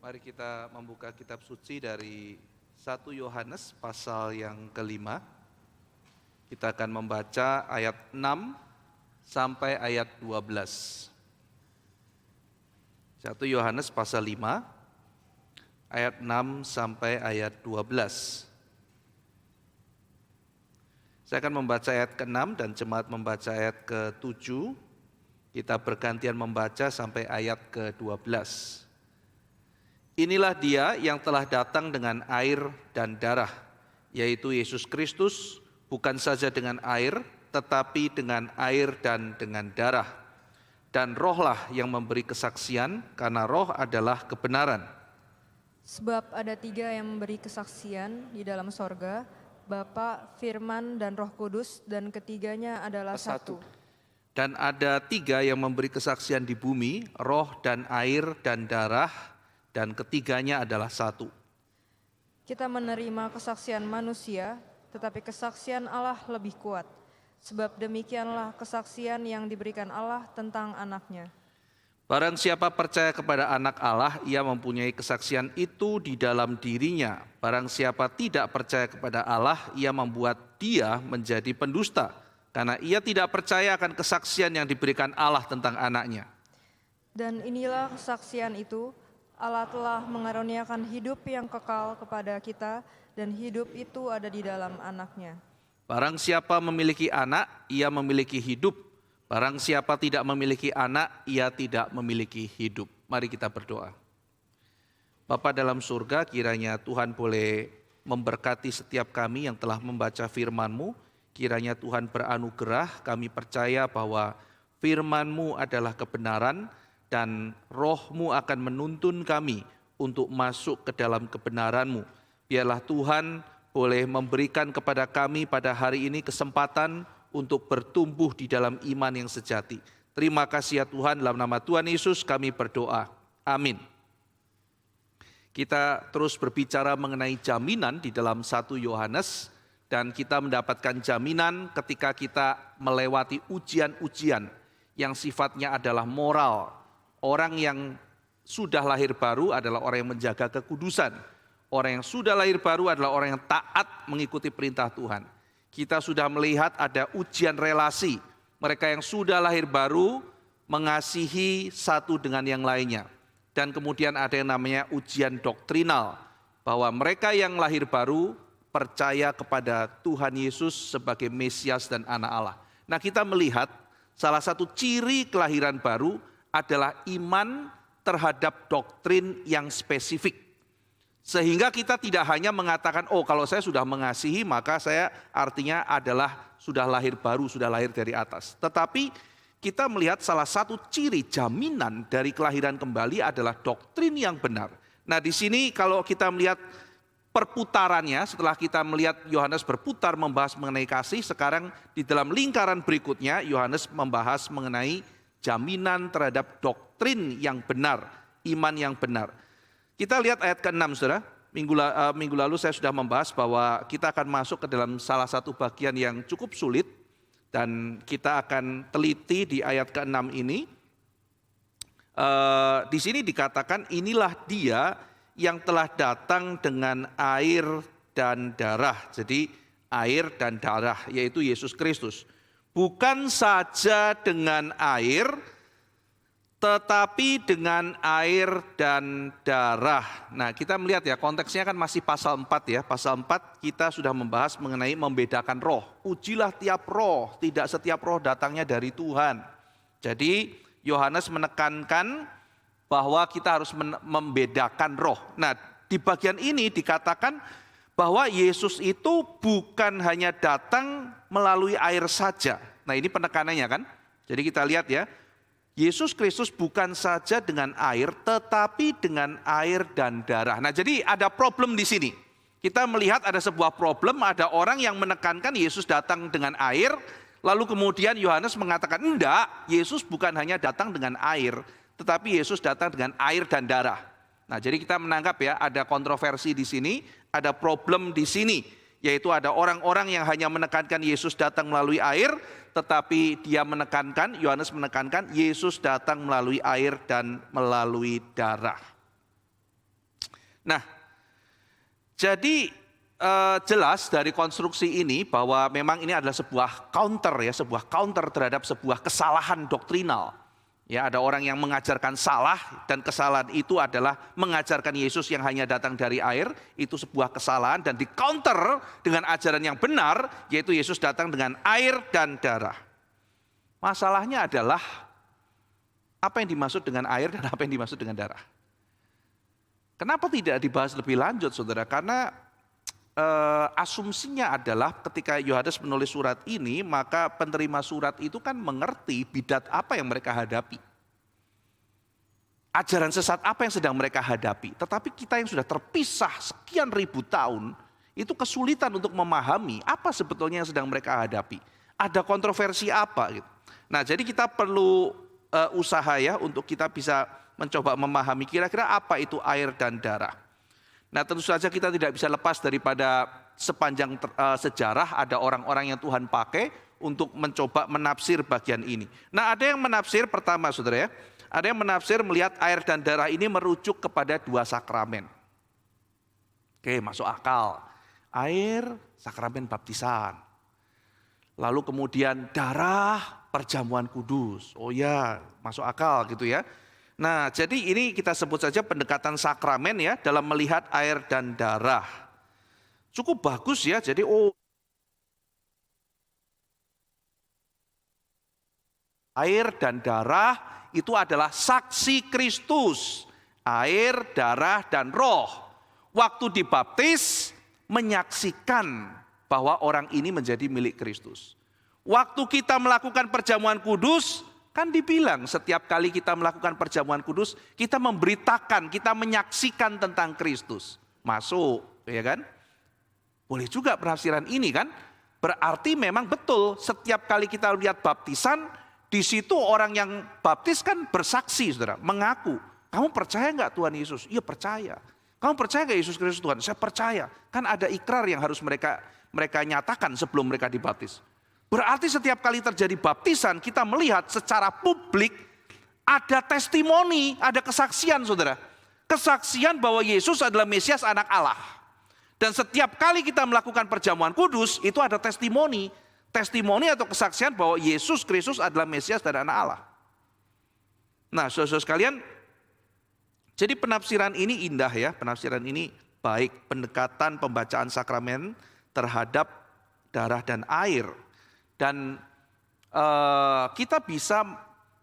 Mari kita membuka kitab suci dari 1 Yohanes pasal yang kelima. Kita akan membaca ayat 6 sampai ayat 12. 1 Yohanes pasal 5 ayat 6 sampai ayat 12. Saya akan membaca ayat ke-6 dan jemaat membaca ayat ke-7. Kita bergantian membaca sampai ayat ke-12. Inilah dia yang telah datang dengan air dan darah, yaitu Yesus Kristus, bukan saja dengan air, tetapi dengan air dan dengan darah. Dan rohlah yang memberi kesaksian, karena roh adalah kebenaran. Sebab ada 3 yang memberi kesaksian di dalam sorga, Bapa, Firman, dan Roh Kudus, dan ketiganya adalah satu. Dan ada 3 yang memberi kesaksian di bumi, roh dan air dan darah, dan ketiganya adalah satu. Kita menerima kesaksian manusia, tetapi kesaksian Allah lebih kuat. Sebab demikianlah kesaksian yang diberikan Allah tentang anaknya. Barang siapa percaya kepada anak Allah, ia mempunyai kesaksian itu di dalam dirinya. Barang siapa tidak percaya kepada Allah, ia membuat dia menjadi pendusta, karena ia tidak percaya akan kesaksian yang diberikan Allah tentang anaknya. Dan inilah kesaksian itu, Allah telah mengaruniakan hidup yang kekal kepada kita, dan hidup itu ada di dalam anaknya. Barang siapa memiliki anak, ia memiliki hidup. Barang siapa tidak memiliki anak, ia tidak memiliki hidup. Mari kita berdoa. Bapa dalam surga, kiranya Tuhan boleh memberkati setiap kami yang telah membaca firman-Mu. Kiranya Tuhan beranugerah, kami percaya bahwa firman-Mu adalah kebenaran, dan roh-Mu akan menuntun kami untuk masuk ke dalam kebenaran-Mu. Biarlah Tuhan boleh memberikan kepada kami pada hari ini kesempatan untuk bertumbuh di dalam iman yang sejati. Terima kasih ya Tuhan, dalam nama Tuhan Yesus kami berdoa. Amin. Kita terus berbicara mengenai jaminan di dalam 1 Yohanes, dan kita mendapatkan jaminan ketika kita melewati ujian-ujian yang sifatnya adalah moral. Orang yang sudah lahir baru adalah orang yang menjaga kekudusan. Orang yang sudah lahir baru adalah orang yang taat mengikuti perintah Tuhan. Kita sudah melihat ada ujian relasi. Mereka yang sudah lahir baru mengasihi satu dengan yang lainnya. Dan kemudian ada yang namanya ujian doktrinal. Bahwa mereka yang lahir baru percaya kepada Tuhan Yesus sebagai Mesias dan anak Allah. Nah, kita melihat salah satu ciri kelahiran baru adalah iman terhadap doktrin yang spesifik. Sehingga kita tidak hanya mengatakan, oh kalau saya sudah mengasihi maka saya artinya adalah sudah lahir baru, sudah lahir dari atas. Tetapi kita melihat salah satu ciri jaminan dari kelahiran kembali adalah doktrin yang benar. Nah di sini kalau kita melihat perputarannya, setelah kita melihat Yohanes berputar membahas mengenai kasih, sekarang di dalam lingkaran berikutnya Yohanes membahas mengenai jaminan terhadap doktrin yang benar, iman yang benar. Kita lihat ayat ke-6, saudara. Minggu lalu saya sudah membahas bahwa kita akan masuk ke dalam salah satu bagian yang cukup sulit, dan kita akan teliti di ayat ke-6 ini. Di sini dikatakan inilah dia yang telah datang dengan air dan darah. Jadi air dan darah yaitu Yesus Kristus. Bukan saja dengan air, tetapi dengan air dan darah. Nah kita melihat ya konteksnya kan masih pasal 4 ya. Pasal 4 kita sudah membahas mengenai membedakan roh. Ujilah tiap roh, tidak setiap roh datangnya dari Tuhan. Jadi Yohanes menekankan bahwa kita harus membedakan roh. Nah di bagian ini dikatakan bahwa Yesus itu bukan hanya datang melalui air saja. Nah ini penekanannya kan. Jadi kita lihat ya, Yesus Kristus bukan saja dengan air, tetapi dengan air dan darah. Nah jadi ada problem di sini. Kita melihat ada sebuah problem, ada orang yang menekankan Yesus datang dengan air, lalu kemudian Yohanes mengatakan enggak, Yesus bukan hanya datang dengan air, tetapi Yesus datang dengan air dan darah. Nah jadi kita menangkap ya, ada kontroversi di sini, ada problem di sini, yaitu ada orang-orang yang hanya menekankan Yesus datang melalui air, tetapi dia menekankan, Yohanes menekankan Yesus datang melalui air dan melalui darah. Nah, jadi jelas dari konstruksi ini bahwa memang ini adalah sebuah counter terhadap sebuah kesalahan doktrinal. Ya, ada orang yang mengajarkan salah dan kesalahan itu adalah mengajarkan Yesus yang hanya datang dari air, itu sebuah kesalahan dan di counter dengan ajaran yang benar, yaitu Yesus datang dengan air dan darah. Masalahnya adalah apa yang dimaksud dengan air dan apa yang dimaksud dengan darah. Kenapa tidak dibahas lebih lanjut, saudara? Karena asumsinya adalah ketika Yohanes menulis surat ini, maka penerima surat itu kan mengerti bidat apa yang mereka hadapi. Ajaran sesat apa yang sedang mereka hadapi. Tetapi kita yang sudah terpisah sekian ribu tahun, itu kesulitan untuk memahami apa sebetulnya yang sedang mereka hadapi. Ada kontroversi apa gitu. Nah, jadi kita perlu usaha ya untuk kita bisa mencoba memahami kira-kira apa itu air dan darah. Nah, tentu saja kita tidak bisa lepas daripada sepanjang sejarah ada orang-orang yang Tuhan pakai untuk mencoba menafsir bagian ini. Nah, ada yang menafsir pertama, saudara ya, ada yang menafsir melihat air dan darah ini merujuk kepada dua sakramen. Oke, masuk akal. Air, sakramen baptisan. Lalu kemudian darah, perjamuan kudus. Oh ya, masuk akal gitu ya. Nah, jadi ini kita sebut saja pendekatan sakramen ya dalam melihat air dan darah. Cukup bagus ya, jadi air dan darah itu adalah saksi Kristus. Air, darah, dan roh. Waktu dibaptis menyaksikan bahwa orang ini menjadi milik Kristus. Waktu kita melakukan perjamuan kudus, kan dibilang setiap kali kita melakukan perjamuan kudus, kita memberitakan, kita menyaksikan tentang Kristus. Masuk, ya kan? Boleh juga penafsiran ini kan? Berarti memang betul setiap kali kita lihat baptisan, di situ orang yang baptis kan bersaksi, saudara, mengaku. Kamu percaya nggak Tuhan Yesus? Iya percaya. Kamu percaya nggak Yesus Kristus Tuhan? Saya percaya. Kan ada ikrar yang harus mereka nyatakan sebelum mereka dibaptis. Berarti setiap kali terjadi baptisan kita melihat secara publik ada testimoni, ada kesaksian, saudara. Kesaksian bahwa Yesus adalah Mesias anak Allah. Dan setiap kali kita melakukan perjamuan kudus itu ada testimoni. Testimoni atau kesaksian bahwa Yesus Kristus adalah Mesias dan anak Allah. Nah, saudara-saudara sekalian, jadi penafsiran ini indah ya, penafsiran ini baik, pendekatan pembacaan sakramen terhadap darah dan air. Dan kita bisa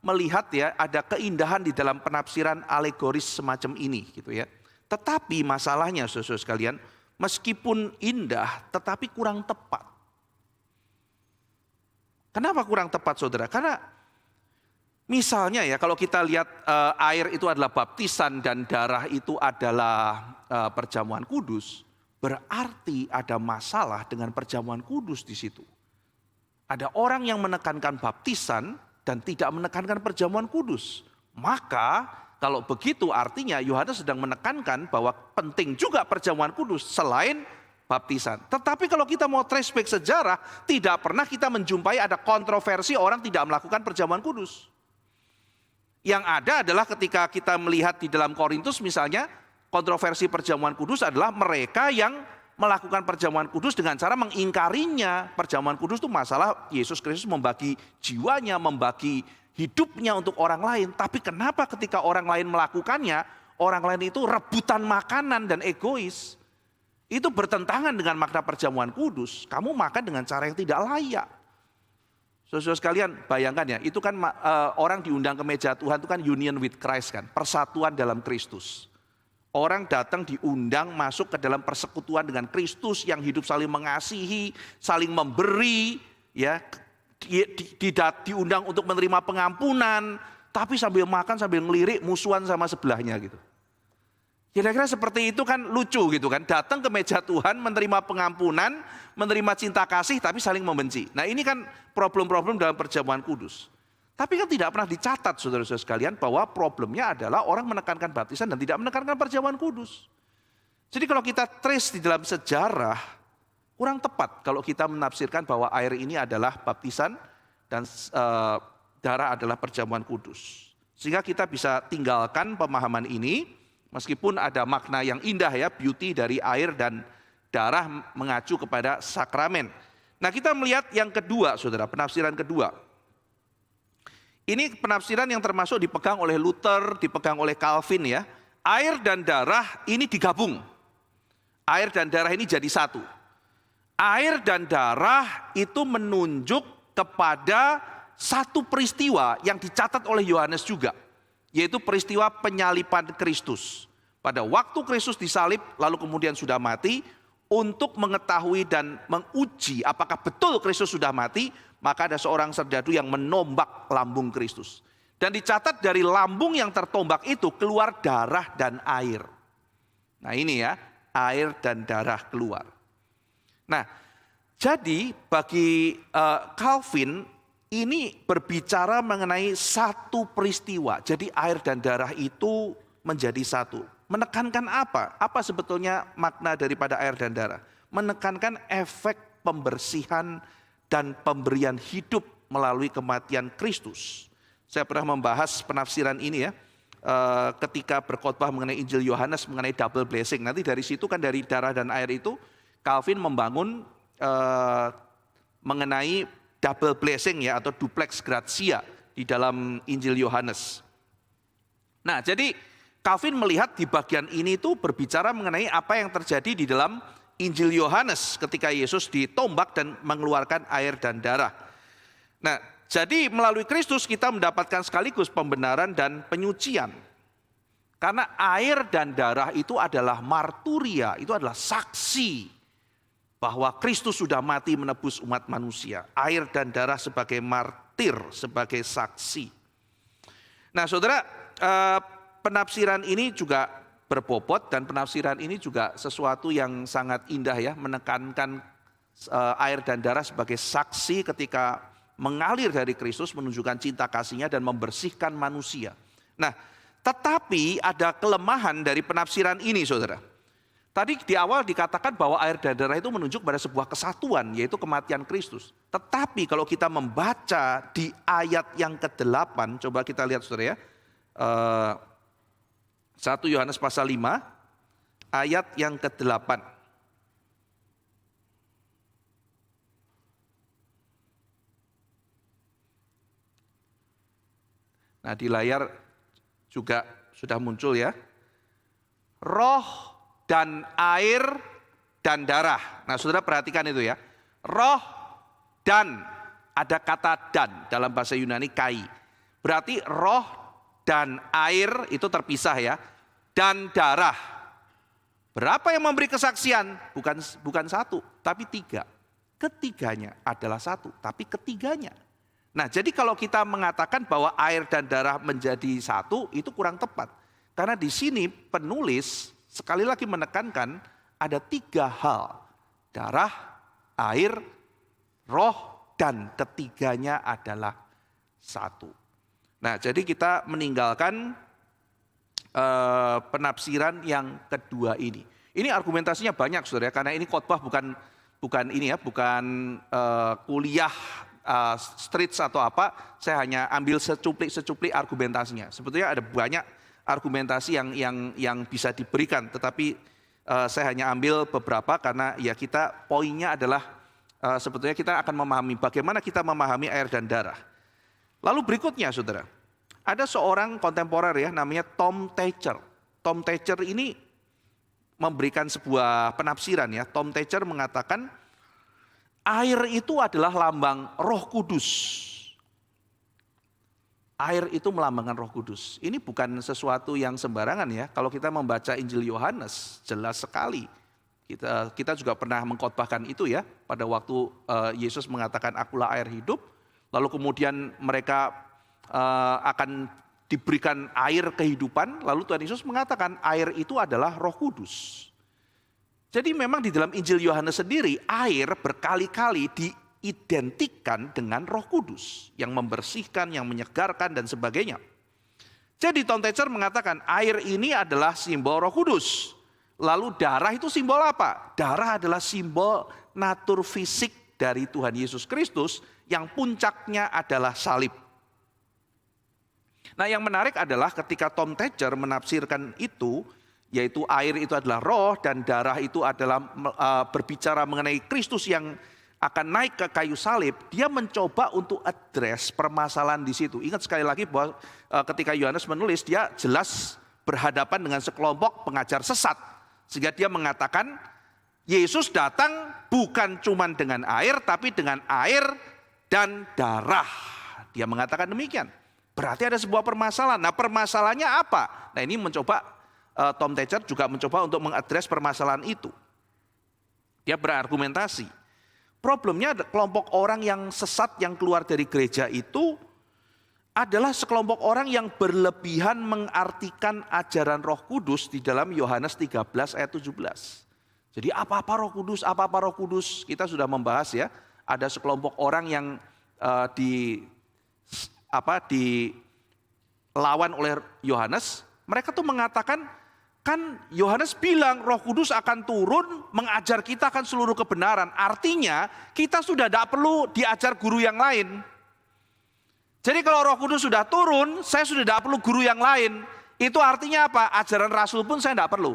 melihat ya ada keindahan di dalam penafsiran alegoris semacam ini gitu ya. Tetapi masalahnya saudara sekalian, meskipun indah tetapi kurang tepat. Kenapa kurang tepat, saudara? Karena misalnya ya kalau kita lihat air itu adalah baptisan dan darah itu adalah perjamuan kudus, berarti ada masalah dengan perjamuan kudus di situ. Ada orang yang menekankan baptisan dan tidak menekankan perjamuan kudus. Maka kalau begitu artinya Yohanes sedang menekankan bahwa penting juga perjamuan kudus selain baptisan. Tetapi kalau kita mau trace back sejarah, tidak pernah kita menjumpai ada kontroversi orang tidak melakukan perjamuan kudus. Yang ada adalah ketika kita melihat di dalam Korintus misalnya, kontroversi perjamuan kudus adalah mereka yang melakukan perjamuan kudus dengan cara mengingkarinya. Perjamuan kudus itu masalah Yesus Kristus membagi jiwanya, membagi hidupnya untuk orang lain. Tapi kenapa ketika orang lain melakukannya, orang lain itu rebutan makanan dan egois. Itu bertentangan dengan makna perjamuan kudus. Kamu makan dengan cara yang tidak layak. Saudara sekalian, bayangkan ya, itu kan orang diundang ke meja Tuhan itu kan union with Christ kan, persatuan dalam Kristus. Orang datang diundang masuk ke dalam persekutuan dengan Kristus yang hidup saling mengasihi, saling memberi, ya, diundang untuk menerima pengampunan, tapi sambil makan sambil ngelirik musuhan sama sebelahnya gitu. Kira-kira seperti itu kan lucu gitu kan, datang ke meja Tuhan menerima pengampunan, menerima cinta kasih tapi saling membenci. Nah ini kan problem-problem dalam perjamuan kudus. Tapi kan tidak pernah dicatat saudara-saudara sekalian bahwa problemnya adalah orang menekankan baptisan dan tidak menekankan perjamuan kudus. Jadi kalau kita trace di dalam sejarah, kurang tepat kalau kita menafsirkan bahwa air ini adalah baptisan dan darah adalah perjamuan kudus. Sehingga kita bisa tinggalkan pemahaman ini, Meskipun ada makna yang indah ya, beauty dari air dan darah mengacu kepada sakramen. Nah, kita melihat yang kedua, saudara, penafsiran kedua. Ini penafsiran yang termasuk dipegang oleh Luther, dipegang oleh Calvin ya. Air dan darah ini digabung. Air dan darah ini jadi satu. Air dan darah itu menunjuk kepada satu peristiwa yang dicatat oleh Yohanes juga, yaitu peristiwa penyaliban Kristus. Pada waktu Kristus disalib lalu kemudian sudah mati, untuk mengetahui dan menguji apakah betul Kristus sudah mati, maka ada seorang serdadu yang menombak lambung Kristus. Dan dicatat dari lambung yang tertombak itu keluar darah dan air. Nah ini ya, air dan darah keluar. Nah, jadi bagi Calvin ini berbicara mengenai satu peristiwa. Jadi air dan darah itu menjadi satu. Menekankan apa? Apa sebetulnya makna daripada air dan darah? Menekankan efek pembersihan dan pemberian hidup melalui kematian Kristus. Saya pernah membahas penafsiran ini ya, ketika berkhotbah mengenai Injil Yohanes mengenai double blessing. Nanti dari situ kan dari darah dan air itu Calvin membangun mengenai double blessing ya, atau duplex gratia di dalam Injil Yohanes. Nah, jadi Calvin melihat di bagian ini tuh berbicara mengenai apa yang terjadi di dalam Injil Yohanes ketika Yesus ditombak dan mengeluarkan air dan darah. Nah, jadi melalui Kristus kita mendapatkan sekaligus pembenaran dan penyucian. Karena air dan darah itu adalah marturia, itu adalah saksi bahwa Kristus sudah mati menebus umat manusia. Air dan darah sebagai martir, sebagai saksi. Nah, saudara, penafsiran ini juga berbobot dan penafsiran ini juga sesuatu yang sangat indah ya, menekankan air dan darah sebagai saksi ketika mengalir dari Kristus, menunjukkan cinta kasihnya dan membersihkan manusia. Nah, tetapi ada kelemahan dari penafsiran ini, saudara. Tadi di awal dikatakan bahwa air dan darah itu menunjuk pada sebuah kesatuan, yaitu kematian Kristus. Tetapi kalau kita membaca di ayat yang ke-8, coba kita lihat saudara ya. 1 Yohanes pasal 5 ayat yang ke-8. Nah, di layar juga sudah muncul ya. Roh dan air dan darah. Nah, saudara perhatikan itu ya. Roh dan, ada kata dan dalam bahasa Yunani kai. Berarti roh dan air itu terpisah ya. Dan darah. Berapa yang memberi kesaksian? Bukan satu, tapi tiga. Ketiganya adalah satu, tapi ketiganya. Nah, jadi kalau kita mengatakan bahwa air dan darah menjadi satu, itu kurang tepat. Karena di sini penulis sekali lagi menekankan ada tiga hal. Darah, air, roh, dan ketiganya adalah satu. Nah, jadi kita meninggalkan penafsiran yang kedua ini. Ini argumentasinya banyak saudara, karena ini khotbah bukan ini ya, bukan kuliah streets atau apa. Saya hanya ambil secuplik argumentasinya. Sebetulnya ada banyak argumentasi yang bisa diberikan, tetapi saya hanya ambil beberapa karena ya kita poinnya adalah sebetulnya kita akan memahami bagaimana kita memahami air dan darah. Lalu berikutnya saudara, ada seorang kontemporer ya namanya Tom Thatcher. Tom Thatcher ini memberikan sebuah penafsiran ya. Tom Thatcher mengatakan air itu adalah lambang Roh Kudus. Air itu melambangkan Roh Kudus. Ini bukan sesuatu yang sembarangan ya. Kalau kita membaca Injil Yohanes jelas sekali. Kita juga pernah mengkhotbahkan itu ya. Pada waktu Yesus mengatakan akulah air hidup. Lalu kemudian mereka akan diberikan air kehidupan. Lalu Tuhan Yesus mengatakan air itu adalah Roh Kudus. Jadi memang di dalam Injil Yohanes sendiri air berkali-kali diidentikan dengan Roh Kudus yang membersihkan, yang menyegarkan dan sebagainya. Jadi Tom Thatcher mengatakan air ini adalah simbol Roh Kudus. Lalu darah itu simbol apa? Darah adalah simbol natur fisik dari Tuhan Yesus Kristus yang puncaknya adalah salib. Nah, yang menarik adalah ketika Tom Thatcher menafsirkan itu, yaitu air itu adalah roh dan darah itu adalah berbicara mengenai Kristus yang akan naik ke kayu salib, dia mencoba untuk address permasalahan di situ. Ingat sekali lagi bahwa ketika Yohanes menulis, dia jelas berhadapan dengan sekelompok pengajar sesat. Sehingga dia mengatakan, Yesus datang bukan cuma dengan air, tapi dengan air dan darah. Dia mengatakan demikian. Berarti ada sebuah permasalahan. Nah, permasalahannya apa? Nah, ini Tom Thatcher juga mencoba untuk mengadres permasalahan itu. Dia berargumentasi. Problemnya kelompok orang yang sesat yang keluar dari gereja itu adalah sekelompok orang yang berlebihan mengartikan ajaran Roh Kudus di dalam Yohanes 13 ayat 17. Jadi apa-apa Roh Kudus, apa-apa Roh Kudus, kita sudah membahas ya. Ada sekelompok orang yang dilawan oleh Yohanes. Mereka tuh mengatakan, kan Yohanes bilang Roh Kudus akan turun mengajar kita akan seluruh kebenaran. Artinya kita sudah tidak perlu diajar guru yang lain. Jadi kalau Roh Kudus sudah turun, saya sudah tidak perlu guru yang lain. Itu artinya apa? Ajaran Rasul pun saya tidak perlu.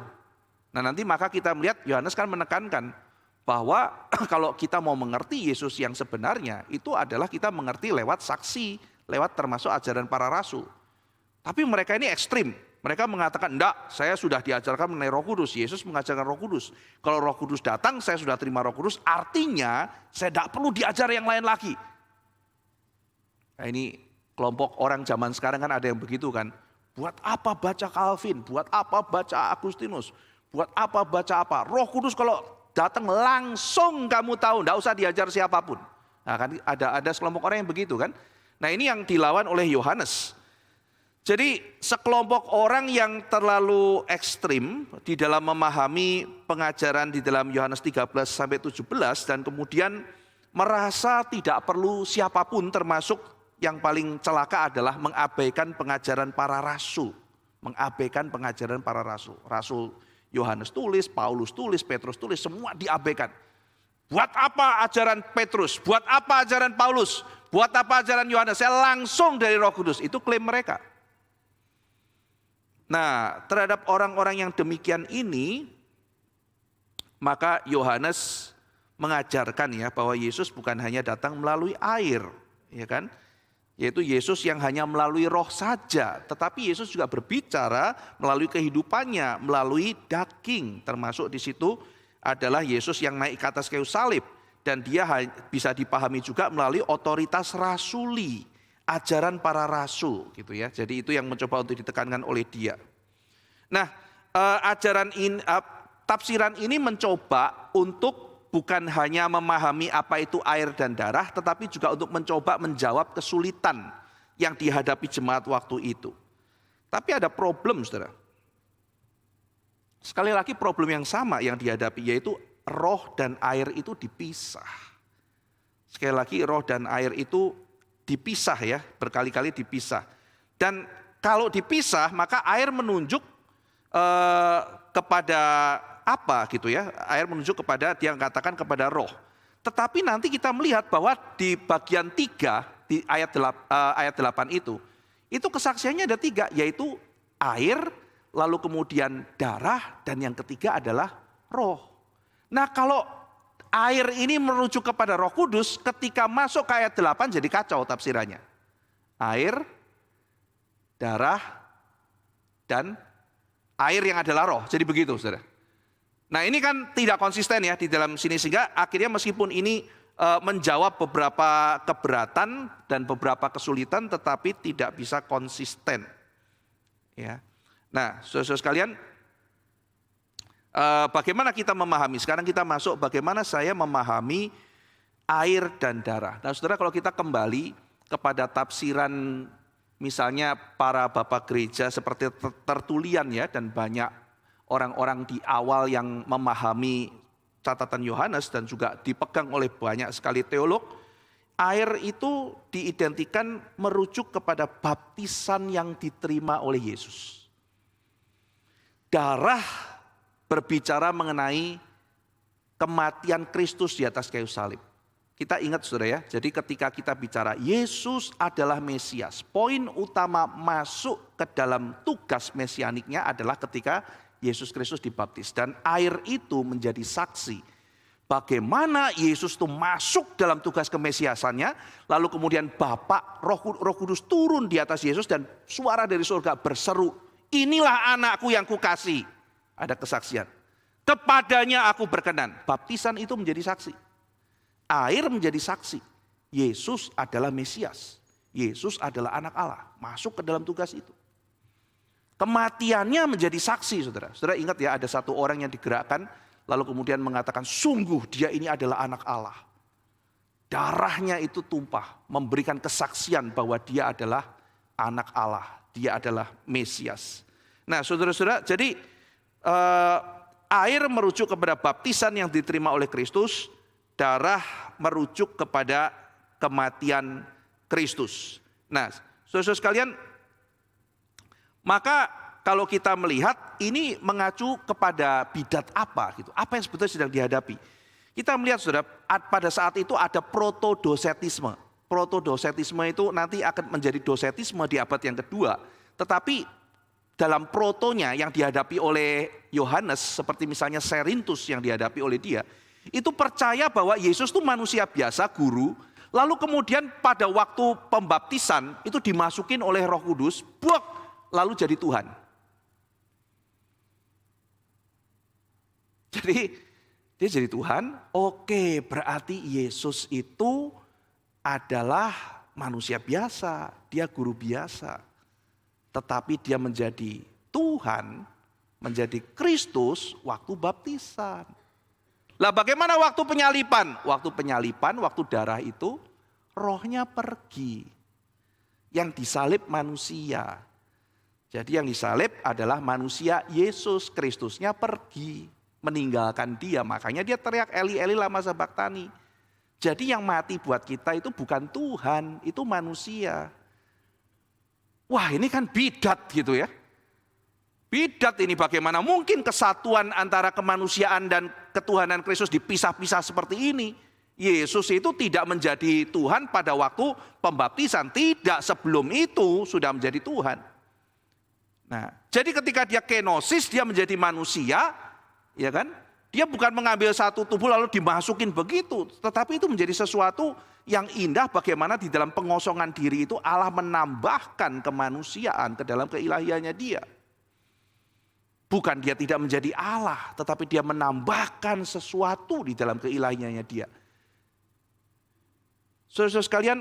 Nah, nanti maka kita melihat Yohanes kan menekankan bahwa kalau kita mau mengerti Yesus yang sebenarnya, itu adalah kita mengerti lewat saksi, lewat termasuk ajaran para rasul. Tapi mereka ini ekstrim. Mereka mengatakan, enggak, saya sudah diajarkan mengenai Roh Kudus. Yesus mengajarkan Roh Kudus. Kalau Roh Kudus datang, saya sudah terima Roh Kudus. Artinya, saya tidak perlu diajar yang lain lagi. Nah, ini kelompok orang zaman sekarang kan ada yang begitu kan. Buat apa baca Calvin? Buat apa baca Agustinus? Buat apa baca apa? Roh Kudus kalau datang langsung kamu tahu, tidak usah diajar siapapun. Nah, kan ada sekelompok orang yang begitu kan. Nah, ini yang dilawan oleh Yohanes. Jadi sekelompok orang yang terlalu ekstrim di dalam memahami pengajaran di dalam Yohanes 13 sampai 17 dan kemudian merasa tidak perlu siapapun, termasuk yang paling celaka adalah mengabaikan pengajaran para rasul. Mengabaikan pengajaran para rasul. Rasul Yohanes tulis, Paulus tulis, Petrus tulis, semua diabaikan. Buat apa ajaran Petrus? Buat apa ajaran Paulus? Buat apa ajaran Yohanes? Saya langsung dari Roh Kudus. Itu klaim mereka. Nah, terhadap orang-orang yang demikian ini, maka Yohanes mengajarkan ya bahwa Yesus bukan hanya datang melalui air, ya kan? Yaitu Yesus yang hanya melalui roh saja, tetapi Yesus juga berbicara melalui kehidupannya, melalui daging, termasuk di situ adalah Yesus yang naik ke atas kayu salib, dan dia bisa dipahami juga melalui otoritas rasuli. Ajaran para rasul gitu ya. Jadi itu yang mencoba untuk ditekankan oleh dia. Nah, tafsiran ini mencoba untuk bukan hanya memahami apa itu air dan darah, tetapi juga untuk mencoba menjawab kesulitan yang dihadapi jemaat waktu itu. Tapi ada problem, saudara. Sekali lagi problem yang sama yang dihadapi, yaitu roh dan air itu dipisah. Sekali lagi roh dan air itu dipisah ya, berkali-kali dipisah. Dan kalau dipisah maka air menunjuk kepada apa gitu ya. Air menunjuk kepada, dia katakan kepada roh. Tetapi nanti kita melihat bahwa di bagian 3 di ayat 8 itu kesaksiannya ada 3, yaitu air, lalu kemudian darah, dan yang ketiga adalah roh. Nah, kalau air ini merujuk kepada Roh Kudus, ketika masuk ke ayat 8 jadi kacau tafsirannya. Air, darah, dan air yang adalah roh. Jadi begitu, saudara. Nah, ini kan tidak konsisten ya di dalam sini, sehingga akhirnya meskipun ini menjawab beberapa keberatan dan beberapa kesulitan, tetapi tidak bisa konsisten. Ya. Nah, saudara-saudara sekalian, bagaimana kita memahami? Sekarang kita masuk bagaimana saya memahami air dan darah. Nah, saudara, kalau kita kembali kepada tafsiran misalnya para bapak gereja seperti Tertulian ya, dan banyak orang-orang di awal yang memahami catatan Yohanes dan juga dipegang oleh banyak sekali teolog, air itu diidentikan merujuk kepada baptisan yang diterima oleh Yesus. Darah berbicara mengenai kematian Kristus di atas kayu salib. Kita ingat saudara ya, jadi ketika kita bicara Yesus adalah Mesias, poin utama masuk ke dalam tugas mesianiknya adalah ketika Yesus Kristus dibaptis. Dan air itu menjadi saksi bagaimana Yesus itu masuk dalam tugas kemesiasannya. Lalu kemudian Bapa Roh Kudus turun di atas Yesus dan suara dari surga berseru, inilah anakku yang kukasihi. Ada kesaksian. Kepadanya aku berkenan. Baptisan itu menjadi saksi. Air menjadi saksi. Yesus adalah Mesias. Yesus adalah anak Allah. Masuk ke dalam tugas itu. Kematiannya menjadi saksi, saudara. Saudara ingat ya, ada satu orang yang digerakkan, lalu kemudian mengatakan, sungguh dia ini adalah anak Allah. Darahnya itu tumpah, memberikan kesaksian bahwa dia adalah anak Allah. Dia adalah Mesias. Nah saudara-saudara, jadi air merujuk kepada baptisan yang diterima oleh Kristus, darah merujuk kepada kematian Kristus. Nah saudara-saudara sekalian, maka kalau kita melihat ini mengacu kepada bidat apa gitu. Apa yang sebetulnya sedang dihadapi. Kita melihat saudara, pada saat itu ada protodosetisme. Protodosetisme itu nanti akan menjadi dosetisme di abad yang kedua. Tetapi dalam protonya yang dihadapi oleh Yohanes, seperti misalnya Serintus yang dihadapi oleh dia, itu percaya bahwa Yesus itu manusia biasa, guru. Lalu kemudian pada waktu pembaptisan itu dimasukin oleh Roh Kudus, lalu jadi Tuhan. Jadi dia jadi Tuhan, oke, berarti Yesus itu adalah manusia biasa, dia guru biasa. Tetapi dia menjadi Tuhan, menjadi Kristus waktu baptisan. Lah bagaimana waktu penyalipan? Waktu penyalipan, waktu darah itu rohnya pergi. Yang disalib manusia. Jadi yang disalib adalah manusia, Yesus Kristusnya pergi. Meninggalkan dia, makanya dia teriak Eli Eli lama sabaktani. Jadi yang mati buat kita itu bukan Tuhan, itu manusia. Wah ini kan bidat gitu ya. Bidat ini, bagaimana mungkin kesatuan antara kemanusiaan dan ketuhanan Kristus dipisah-pisah seperti ini. Yesus itu tidak menjadi Tuhan pada waktu pembaptisan, tidak, sebelum itu sudah menjadi Tuhan. Nah, jadi ketika dia kenosis, dia menjadi manusia, ya kan? Dia bukan mengambil satu tubuh lalu dimasukin begitu, tetapi itu menjadi sesuatu yang indah bagaimana di dalam pengosongan diri itu Allah menambahkan kemanusiaan ke dalam keilahiannya dia. Bukan dia tidak menjadi Allah, tetapi dia menambahkan sesuatu di dalam keilahiannya dia. Saudara-saudara sekalian,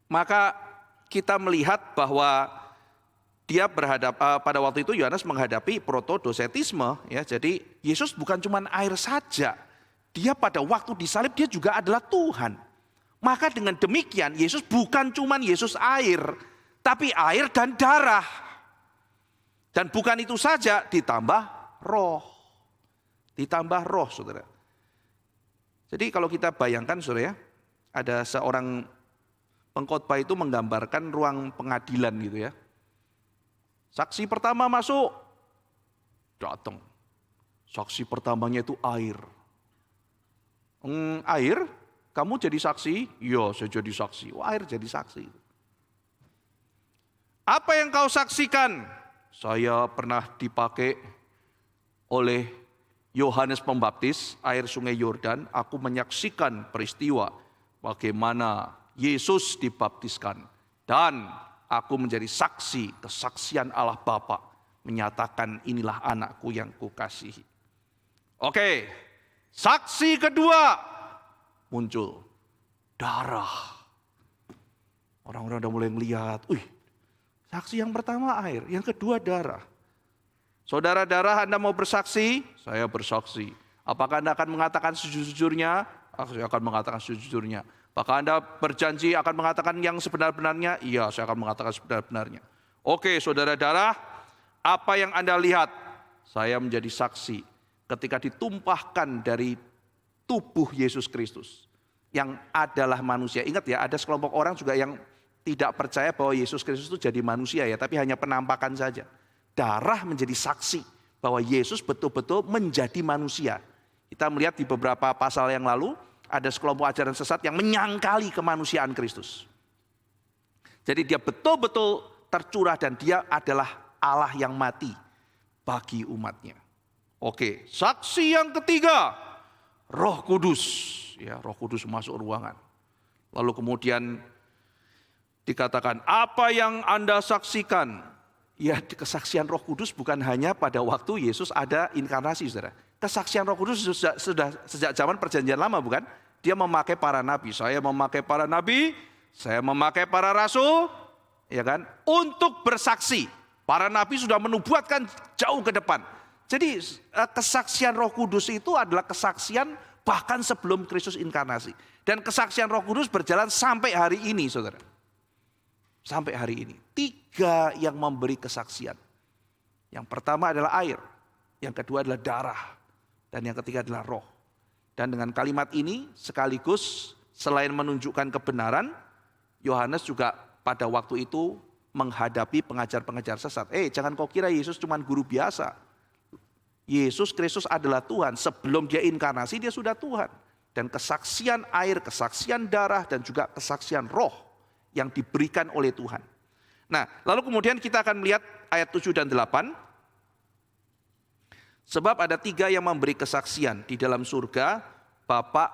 maka kita melihat bahwa dia pada waktu itu Yohanes menghadapi protodosetisme, ya. Jadi Yesus bukan cuma air saja, dia pada waktu disalib dia juga adalah Tuhan. Maka dengan demikian Yesus bukan cuma Yesus air, tapi air dan darah. Dan bukan itu saja, ditambah roh. Ditambah roh, saudara. Jadi kalau kita bayangkan, saudara ya, ada seorang pengkhotbah itu menggambarkan ruang pengadilan gitu ya. Saksi pertama masuk, datang. Saksi pertamanya itu air. Air, kamu jadi saksi? Iya, saya jadi saksi. Oh, air jadi saksi. Apa yang kau saksikan? Saya pernah dipakai oleh Yohanes Pembaptis, air sungai Yordan. Aku menyaksikan peristiwa bagaimana Yesus dibaptiskan. Dan aku menjadi saksi, kesaksian Allah Bapa menyatakan inilah anakku yang kukasihi. Oke, saksi kedua muncul, darah. Orang-orang udah mulai melihat, saksi yang pertama air, yang kedua darah. Saudara darah, Anda mau bersaksi? Saya bersaksi. Apakah Anda akan mengatakan sejujurnya? Saya akan mengatakan sejujurnya. Apakah Anda berjanji akan mengatakan yang sebenar-benarnya? Iya, saya akan mengatakan sebenar-benarnya. Oke, saudara darah, apa yang Anda lihat? Saya menjadi saksi ketika ditumpahkan dari tubuh Yesus Kristus yang adalah manusia. Ingat ya, ada sekelompok orang juga yang tidak percaya bahwa Yesus Kristus itu jadi manusia ya, tapi hanya penampakan saja. Darah menjadi saksi bahwa Yesus betul-betul menjadi manusia. Kita melihat di beberapa pasal yang lalu, ada sekelompok ajaran sesat yang menyangkali kemanusiaan Kristus. Jadi dia betul-betul tercurah dan dia adalah Allah yang mati. bagi umatnya. Oke, saksi yang ketiga, Roh Kudus. Ya, Roh Kudus masuk ruangan. Lalu kemudian dikatakan, apa yang Anda saksikan? Ya, kesaksian Roh Kudus bukan hanya pada waktu Yesus ada inkarnasi, saudara. Kesaksian Roh Kudus sudah sejak zaman Perjanjian Lama, bukan? Dia memakai para nabi. Saya memakai para nabi, saya memakai para rasul, ya kan? Untuk bersaksi. Para nabi sudah menubuatkan jauh ke depan. Jadi kesaksian Roh Kudus itu adalah kesaksian bahkan sebelum Kristus inkarnasi. Dan kesaksian Roh Kudus berjalan sampai hari ini, saudara. Sampai hari ini. 3 yang memberi kesaksian. Yang pertama adalah air. Yang kedua adalah darah. Dan yang ketiga adalah roh. Dan dengan kalimat ini sekaligus selain menunjukkan kebenaran, Yohanes juga pada waktu itu menghadapi pengajar-pengajar sesat. Jangan kau kira Yesus cuma guru biasa. Yesus Kristus adalah Tuhan. Sebelum dia inkarnasi dia sudah Tuhan. Dan kesaksian air, kesaksian darah dan juga kesaksian roh yang diberikan oleh Tuhan. Nah, lalu kemudian kita akan melihat ayat 7 dan 8. Sebab ada 3 yang memberi kesaksian di dalam surga, Bapa,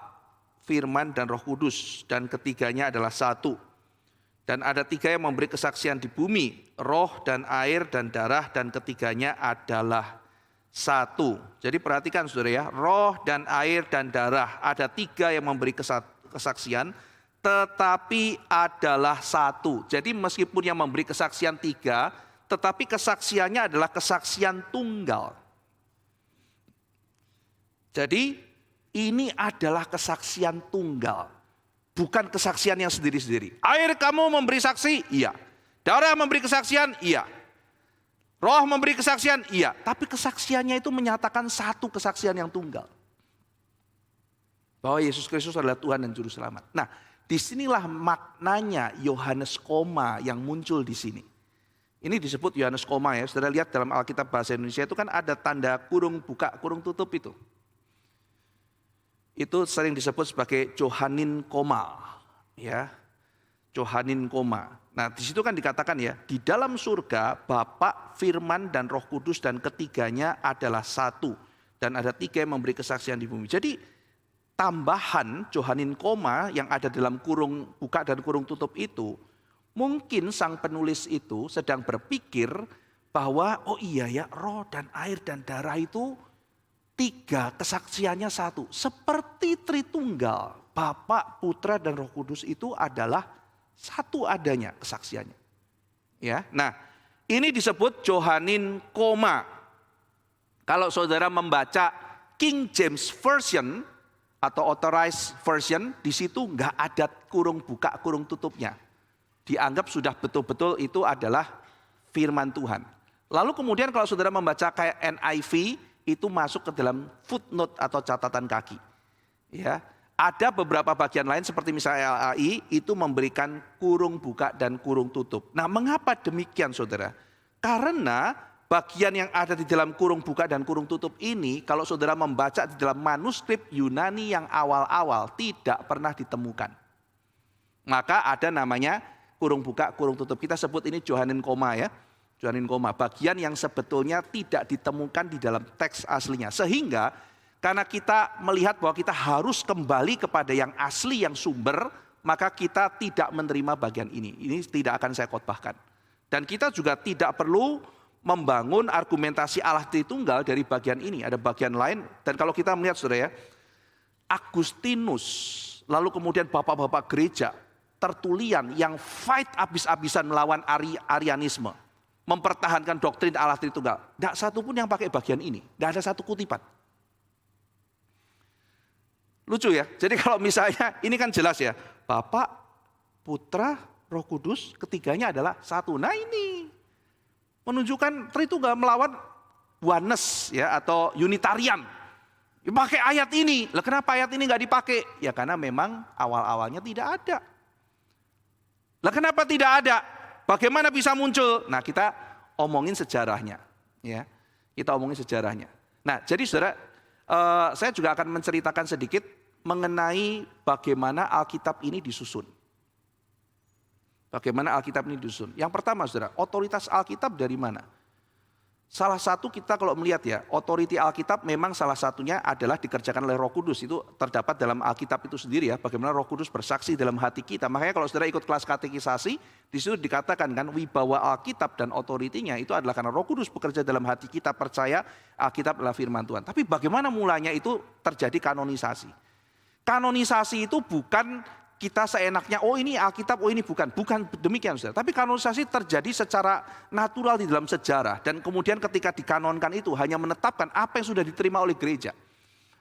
Firman, dan Roh Kudus. Dan ketiganya adalah satu. Dan ada 3 yang memberi kesaksian di bumi, roh dan air dan darah, dan ketiganya adalah satu. Jadi perhatikan saudara ya, roh dan air dan darah. Ada 3 yang memberi kesaksian, tetapi adalah satu. Jadi meskipun yang memberi kesaksian 3, tetapi kesaksiannya adalah kesaksian tunggal. Jadi ini adalah kesaksian tunggal. Bukan kesaksian yang sendiri-sendiri. Air kamu memberi saksi? Iya. Darah memberi kesaksian? Iya. Roh memberi kesaksian? Iya. Tapi kesaksiannya itu menyatakan satu kesaksian yang tunggal. Bahwa Yesus Kristus adalah Tuhan dan Juru Selamat. Nah, disinilah maknanya Yohanes koma yang muncul di sini. Ini disebut Yohanes koma ya. Saudara lihat dalam Alkitab bahasa Indonesia itu kan ada tanda kurung buka, kurung tutup itu. Itu sering disebut sebagai Johanin koma, ya, Johanin koma. Nah di situ kan dikatakan ya, di dalam surga Bapa, Firman, dan Roh Kudus dan ketiganya adalah satu. Dan ada 3 yang memberi kesaksian di bumi. Jadi tambahan Johanin koma yang ada dalam kurung buka dan kurung tutup itu, mungkin sang penulis itu sedang berpikir bahwa oh iya ya, roh dan air dan darah itu 3, kesaksiannya satu. Seperti Tritunggal, Bapa, Putra, dan Roh Kudus itu adalah satu adanya kesaksiannya. Ya, nah ini disebut Johanin koma. Kalau saudara membaca King James Version atau Authorized Version, di situ nggak ada kurung buka, kurung tutupnya. Dianggap sudah betul-betul itu adalah firman Tuhan. Lalu kemudian kalau saudara membaca kayak NIV, itu masuk ke dalam footnote atau catatan kaki. Ya, ada beberapa bagian lain seperti misalnya LAI itu memberikan kurung buka dan kurung tutup. Nah, mengapa demikian saudara? Karena bagian yang ada di dalam kurung buka dan kurung tutup ini kalau saudara membaca di dalam manuskrip Yunani yang awal-awal tidak pernah ditemukan. Maka ada namanya kurung buka, kurung tutup. Kita sebut ini Johanin koma ya. Johanin koma, bagian yang sebetulnya tidak ditemukan di dalam teks aslinya. Sehingga karena kita melihat bahwa kita harus kembali kepada yang asli, yang sumber, maka kita tidak menerima bagian ini. Ini tidak akan saya khotbahkan. Dan kita juga tidak perlu membangun argumentasi Allah Tritunggal dari bagian ini. Ada bagian lain, dan kalau kita melihat saudara ya, Agustinus, lalu kemudian bapak-bapak gereja, Tertulian yang fight abis-abisan melawan Arianisme, mempertahankan doktrin Allah Tritunggal. Tidak satu pun yang pakai bagian ini. Tidak ada satu kutipan. Lucu ya. Jadi kalau misalnya ini kan jelas ya. Bapa, Putra, Roh Kudus, ketiganya adalah satu. Nah ini menunjukkan Tritunggal melawan oneness ya atau Unitarian. Pakai ayat ini. Lah kenapa ayat ini nggak dipakai? Ya karena memang awal-awalnya tidak ada. Lah kenapa tidak ada? Bagaimana bisa muncul? Nah kita omongin sejarahnya. Ya, kita omongin sejarahnya. Nah jadi saudara, saya juga akan menceritakan sedikit mengenai bagaimana Alkitab ini disusun. Bagaimana Alkitab ini disusun. Yang pertama saudara, otoritas Alkitab dari mana? Salah satu kita kalau melihat ya, otoriti Alkitab memang salah satunya adalah dikerjakan oleh Roh Kudus. Itu terdapat dalam Alkitab itu sendiri ya, bagaimana Roh Kudus bersaksi dalam hati kita. Makanya kalau saudara ikut kelas katekisasi, di situ dikatakan kan wibawa Alkitab dan otoritinya itu adalah karena Roh Kudus bekerja dalam hati kita, percaya Alkitab adalah firman Tuhan. Tapi bagaimana mulanya itu terjadi kanonisasi? Kanonisasi itu bukan kita seenaknya, oh ini Alkitab, oh ini bukan. Bukan demikian saudara. Tapi kanonisasi terjadi secara natural di dalam sejarah. Dan kemudian ketika dikanonkan itu hanya menetapkan apa yang sudah diterima oleh gereja.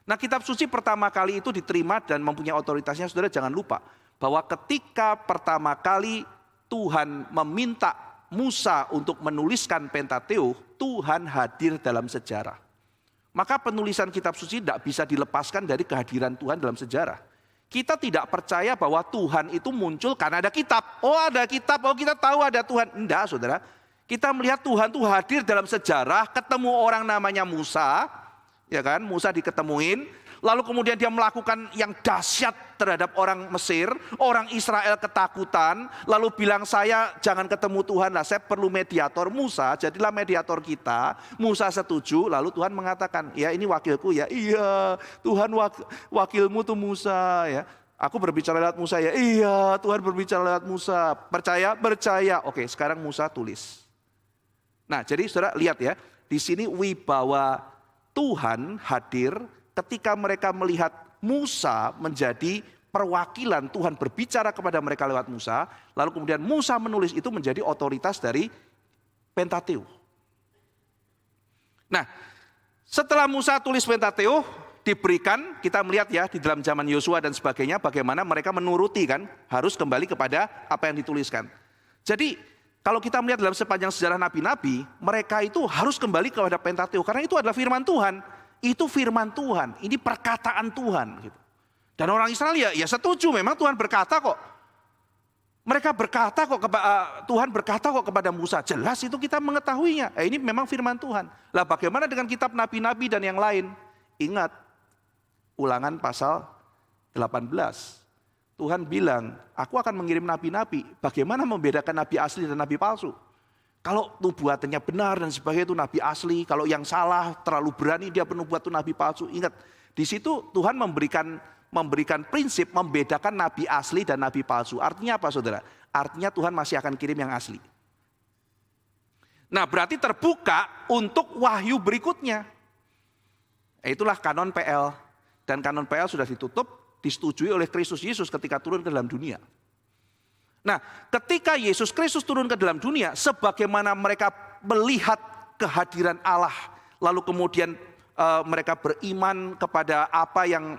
Nah kitab suci pertama kali itu diterima dan mempunyai otoritasnya, saudara jangan lupa. Bahwa ketika pertama kali Tuhan meminta Musa untuk menuliskan Pentateuch, Tuhan hadir dalam sejarah. Maka penulisan kitab suci tidak bisa dilepaskan dari kehadiran Tuhan dalam sejarah. Kita tidak percaya bahwa Tuhan itu muncul karena ada kitab. Oh ada kitab, oh kita tahu ada Tuhan. Enggak saudara. Kita melihat Tuhan itu hadir dalam sejarah, ketemu orang namanya Musa. Ya kan, Musa diketemuin. Lalu kemudian dia melakukan yang dahsyat terhadap orang Mesir. Orang Israel ketakutan. Lalu bilang saya jangan ketemu Tuhan lah, saya perlu mediator. Musa jadilah mediator kita. Musa setuju, lalu Tuhan mengatakan, ya ini wakilku ya. Iya Tuhan wakilmu tuh Musa ya. Aku berbicara lewat Musa ya. Iya Tuhan berbicara lewat Musa. Percaya? Percaya. Oke sekarang Musa tulis. Nah jadi saudara lihat ya. Di sini wibawa Tuhan hadir ketika mereka melihat Musa menjadi perwakilan Tuhan berbicara kepada mereka lewat Musa, lalu kemudian Musa menulis itu menjadi otoritas dari Pentateuch. Nah, setelah Musa tulis Pentateuch diberikan, kita melihat ya di dalam zaman Yosua dan sebagainya bagaimana mereka menuruti kan, harus kembali kepada apa yang dituliskan. Jadi kalau kita melihat dalam sepanjang sejarah nabi-nabi, mereka itu harus kembali kepada Pentateuch karena itu adalah firman Tuhan. Itu firman Tuhan, ini perkataan Tuhan. Gitu. Dan orang Israel ya setuju, memang Tuhan berkata kok. Mereka berkata kok, Tuhan berkata kok kepada Musa, jelas itu kita mengetahuinya. Ini memang firman Tuhan. Lah bagaimana dengan kitab nabi-nabi dan yang lain? Ingat, Ulangan pasal 18. Tuhan bilang, aku akan mengirim nabi-nabi. Bagaimana membedakan nabi asli dan nabi palsu? Kalau nubuatannya benar dan sebagainya itu nabi asli, kalau yang salah terlalu berani dia penubuat itu nabi palsu. Ingat, di situ Tuhan memberikan prinsip membedakan nabi asli dan nabi palsu. Artinya apa saudara? Artinya Tuhan masih akan kirim yang asli. Nah berarti terbuka untuk wahyu berikutnya. Itulah kanon PL. Dan kanon PL sudah ditutup, disetujui oleh Kristus Yesus ketika turun ke dalam dunia. Nah, ketika Yesus Kristus turun ke dalam dunia, sebagaimana mereka melihat kehadiran Allah, lalu kemudian mereka beriman kepada apa yang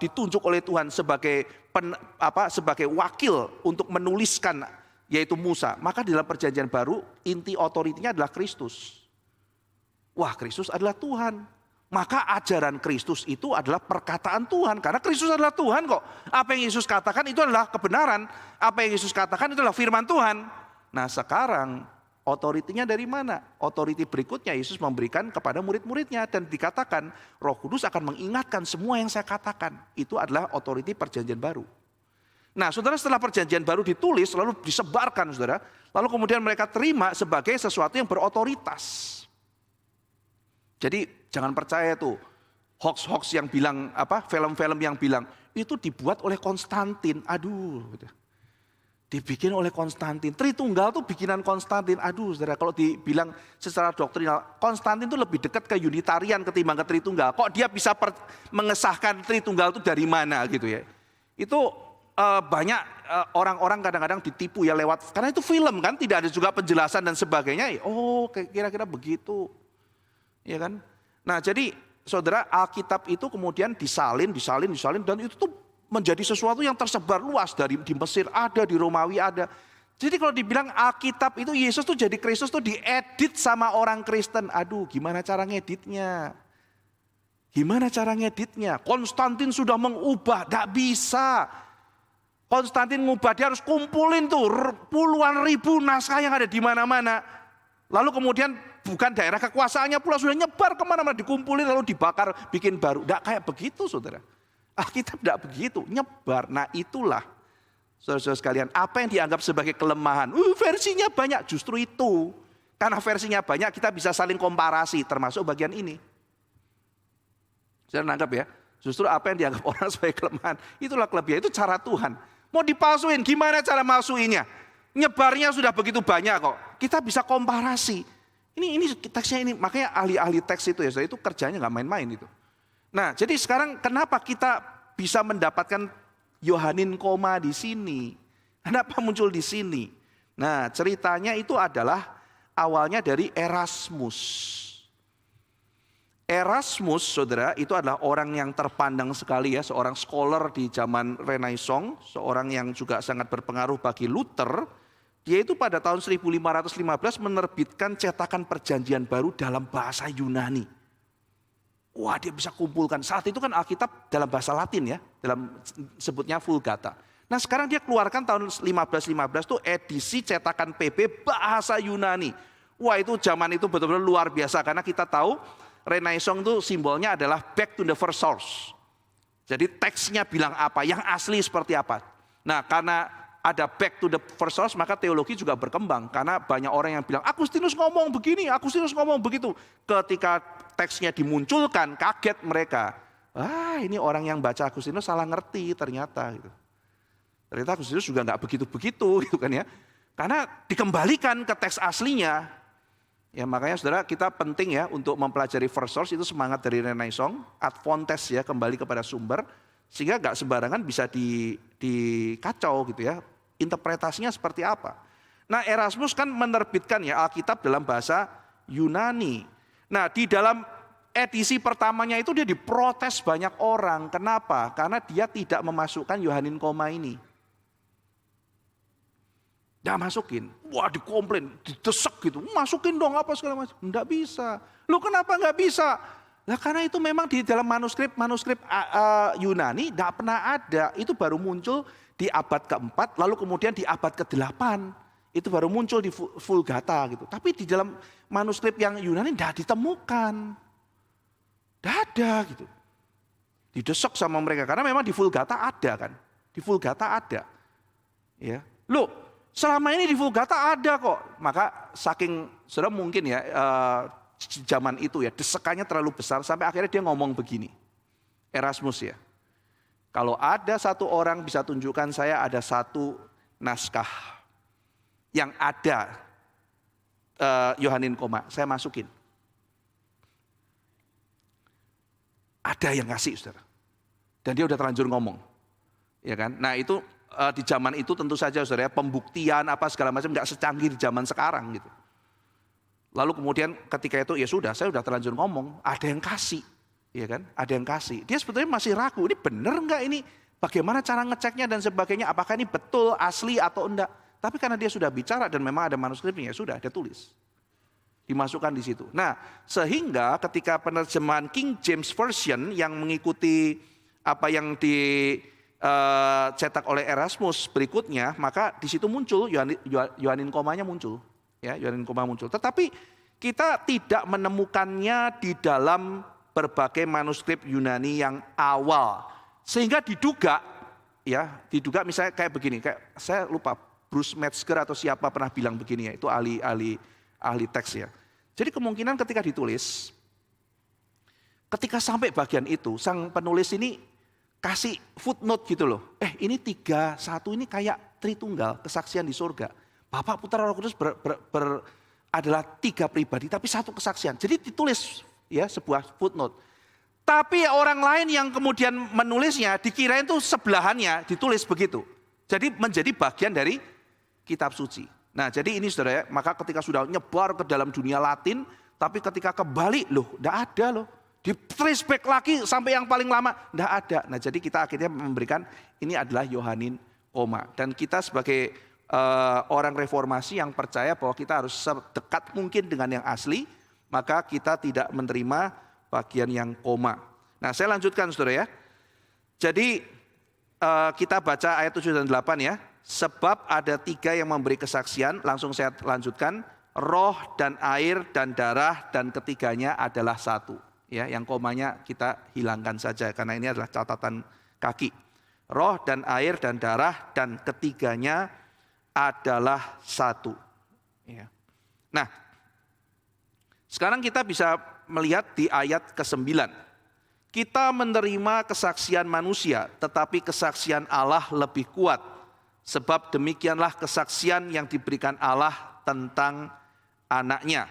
ditunjuk oleh Tuhan sebagai wakil untuk menuliskan, yaitu Musa. Maka di dalam perjanjian baru, inti otoritinya adalah Kristus. Wah, Kristus adalah Tuhan. Maka ajaran Kristus itu adalah perkataan Tuhan. Karena Kristus adalah Tuhan kok. Apa yang Yesus katakan itu adalah kebenaran. Apa yang Yesus katakan itu adalah firman Tuhan. Nah sekarang otoritinya dari mana? Otoriti berikutnya Yesus memberikan kepada murid-muridnya. Dan dikatakan Roh Kudus akan mengingatkan semua yang saya katakan. Itu adalah otoriti perjanjian baru. Nah saudara, setelah perjanjian baru ditulis lalu disebarkan saudara. Lalu kemudian mereka terima sebagai sesuatu yang berotoritas. Jadi jangan percaya tuh hoax-hoax yang bilang film-film yang bilang itu dibuat oleh Konstantin. Aduh, gitu. Dibikin oleh Konstantin. Tritunggal tuh bikinan Konstantin. Aduh, saudara, kalau dibilang secara doktrinal, Konstantin tuh lebih dekat ke Unitarian ketimbang ke Tritunggal. Kok dia bisa mengesahkan Tritunggal itu dari mana gitu ya? Itu banyak orang-orang kadang-kadang ditipu ya lewat, karena itu film kan, tidak ada juga penjelasan dan sebagainya. Oh, kira-kira begitu. Ya kan? Nah jadi saudara, Alkitab itu kemudian disalin dan itu tuh menjadi sesuatu yang tersebar luas, di Mesir ada, di Romawi ada. Jadi kalau dibilang Alkitab itu Yesus tuh jadi Kristus tuh diedit sama orang Kristen. Aduh, gimana cara ngeditnya? Gimana cara ngeditnya? Konstantin sudah mengubah, tidak bisa. Konstantin mengubah, dia harus kumpulin tuh puluhan ribu naskah yang ada di mana-mana. Lalu kemudian bukan daerah kekuasaannya pula, sudah nyebar kemana-mana, dikumpulin lalu dibakar, bikin baru. Tidak kayak begitu saudara. Alkitab tidak begitu, nyebar. Nah itulah saudara-saudara sekalian, apa yang dianggap sebagai kelemahan. Versinya banyak, justru itu. Karena versinya banyak, kita bisa saling komparasi, termasuk bagian ini. Saya nangkap ya, justru apa yang dianggap orang sebagai kelemahan, itulah kelebihan, itu cara Tuhan. Mau dipalsuin, gimana cara malsuinnya? Nyebarnya sudah begitu banyak kok, kita bisa komparasi. Ini teksnya ini, makanya ahli-ahli teks itu ya, itu kerjanya nggak main-main itu. Nah, jadi sekarang kenapa kita bisa mendapatkan Yohanin koma di sini? Kenapa muncul di sini? Nah, ceritanya itu adalah awalnya dari Erasmus. Erasmus, saudara, itu adalah orang yang terpandang sekali ya, seorang scholar di zaman Renaissance, seorang yang juga sangat berpengaruh bagi Luther. Dia itu pada tahun 1515 menerbitkan cetakan perjanjian baru dalam bahasa Yunani. Wah, dia bisa kumpulkan. Saat itu kan Alkitab dalam bahasa Latin ya, dalam sebutnya Vulgata. Nah, sekarang dia keluarkan tahun 1515 tuh edisi cetakan PB bahasa Yunani. Wah, itu zaman itu betul-betul luar biasa karena kita tahu Renaissance itu simbolnya adalah back to the first source. Jadi teksnya bilang apa, yang asli seperti apa. Nah, karena ada back to the first source, maka teologi juga berkembang. Karena banyak orang yang bilang, Agustinus ngomong begini, Agustinus ngomong begitu. Ketika teksnya dimunculkan, kaget mereka. Wah, ini orang yang baca Agustinus salah ngerti ternyata. Gitu. Ternyata Agustinus juga nggak begitu-begitu gitu kan ya. Karena dikembalikan ke teks aslinya. Ya makanya saudara, kita penting ya untuk mempelajari first source, itu semangat dari Renaissance, ad fontes ya, kembali kepada sumber. Sehingga nggak sembarangan bisa dikacau gitu ya. Interpretasinya seperti apa. Nah, Erasmus kan menerbitkan ya Alkitab dalam bahasa Yunani. Nah, di dalam edisi pertamanya itu dia diprotes banyak orang. Kenapa? Karena dia tidak memasukkan Yohanin koma ini. Nggak masukin. Wah, dikomplain, didesek gitu. Masukin dong apa segala macam. Nggak bisa. Loh, kenapa nggak bisa? Nah, karena itu memang di dalam manuskrip Yunani nggak pernah ada. Itu baru muncul di abad ke-4, lalu kemudian di abad ke-8. Itu baru muncul di Vulgata gitu. Tapi di dalam manuskrip yang Yunani tidak ditemukan. Tidak ada gitu. Didesek sama mereka. Karena memang di Vulgata ada kan. Di Vulgata ada. Ya. Loh, selama ini di Vulgata ada kok. Maka saking, sudah mungkin ya, zaman itu ya, desekannya terlalu besar. Sampai akhirnya dia ngomong begini. Erasmus ya. Kalau ada satu orang bisa tunjukkan saya ada satu naskah yang ada Yohanin koma, saya masukin. Ada yang ngasih, saudara. Dan dia udah terlanjur ngomong. Ya kan? Nah itu di zaman itu tentu saja saudara, pembuktian apa segala macam nggak secanggih di zaman sekarang gitu. Lalu kemudian ketika itu ya sudah, saya udah terlanjur ngomong, ada yang kasih. Ya kan, ada yang kasih. Dia sebetulnya masih ragu, ini benar enggak ini? Bagaimana cara ngeceknya dan sebagainya? Apakah ini betul, asli atau enggak? Tapi karena dia sudah bicara dan memang ada manuskripnya, sudah dia tulis. Dimasukkan di situ. Nah, sehingga ketika penerjemahan King James Version yang mengikuti apa yang dicetak oleh Erasmus berikutnya, maka di situ muncul Yohanin komanya muncul. Ya, Yohanin koma muncul. Tetapi kita tidak menemukannya di dalam berbagai manuskrip Yunani yang awal. Sehingga diduga misalnya kayak begini, kayak saya lupa Bruce Metzger atau siapa pernah bilang begini ya, itu ahli teks ya. Jadi kemungkinan ketika ditulis, ketika sampai bagian itu, sang penulis ini kasih footnote gitu loh. Ini 3-1 ini kayak Tritunggal, kesaksian di surga. Bapa, Putra, Roh Kudus adalah 3 pribadi, tapi 1 kesaksian. Jadi ditulis ya sebuah footnote. Tapi orang lain yang kemudian menulisnya dikirain tuh sebelahannya ditulis begitu. Jadi menjadi bagian dari kitab suci. Nah, jadi ini saudara ya, maka ketika sudah nyebar ke dalam dunia Latin, tapi ketika kembali loh, enggak ada loh. Di trace back lagi sampai yang paling lama, enggak ada. Nah, jadi kita akhirnya memberikan ini adalah Yohanin koma. Dan kita sebagai orang reformasi yang percaya bahwa kita harus sedekat mungkin dengan yang asli, maka kita tidak menerima bagian yang koma. Nah, saya lanjutkan saudara ya. Jadi kita baca ayat 7 dan 8 ya. Sebab ada 3 yang memberi kesaksian, langsung saya lanjutkan. Roh dan air dan darah dan ketiganya adalah 1. Ya, yang komanya kita hilangkan saja karena ini adalah catatan kaki. Roh dan air dan darah dan ketiganya adalah 1. Ya. Nah, Sekarang kita bisa melihat di ayat ke-9. Kita menerima kesaksian manusia, tetapi kesaksian Allah lebih kuat. Sebab demikianlah kesaksian yang diberikan Allah tentang anaknya.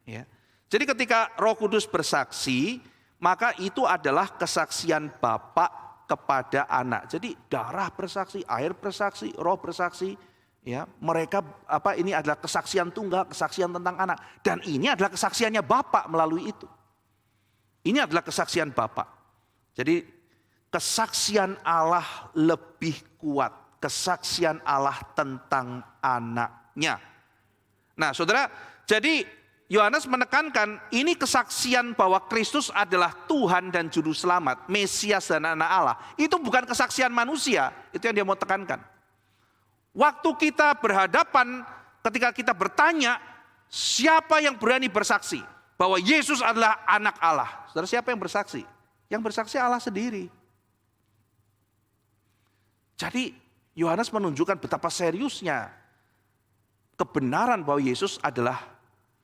Ya. Jadi ketika Roh Kudus bersaksi, maka itu adalah kesaksian Bapa kepada anak. Jadi darah bersaksi, air bersaksi, roh bersaksi. Ya, mereka ini adalah kesaksian tunggal, kesaksian tentang anak. Dan ini adalah kesaksiannya Bapa melalui itu. Ini adalah kesaksian Bapa. Jadi kesaksian Allah lebih kuat. Kesaksian Allah tentang anaknya. Nah saudara, jadi Yohanes menekankan ini kesaksian bahwa Kristus adalah Tuhan dan Juru Selamat, Mesias dan anak Allah. Itu bukan kesaksian manusia, itu yang dia mau tekankan. Waktu kita berhadapan, ketika kita bertanya, siapa yang berani bersaksi bahwa Yesus adalah anak Allah? Saudara, siapa yang bersaksi? Yang bersaksi Allah sendiri. Jadi Yohanes menunjukkan betapa seriusnya kebenaran bahwa Yesus adalah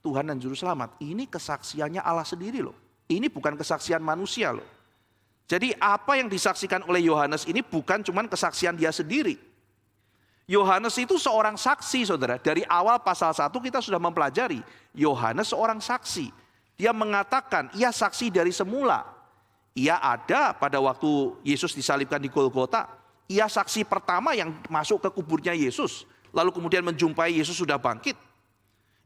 Tuhan dan Juru Selamat. Ini kesaksiannya Allah sendiri loh. Ini bukan kesaksian manusia loh. Jadi apa yang disaksikan oleh Yohanes ini bukan cuma kesaksian dia sendiri. Yohanes itu seorang saksi saudara. Dari awal pasal 1 kita sudah mempelajari. Yohanes seorang saksi. Dia mengatakan, ia saksi dari semula. Ia ada pada waktu Yesus disalibkan di Golgota. Ia saksi pertama yang masuk ke kuburnya Yesus. Lalu kemudian menjumpai Yesus sudah bangkit.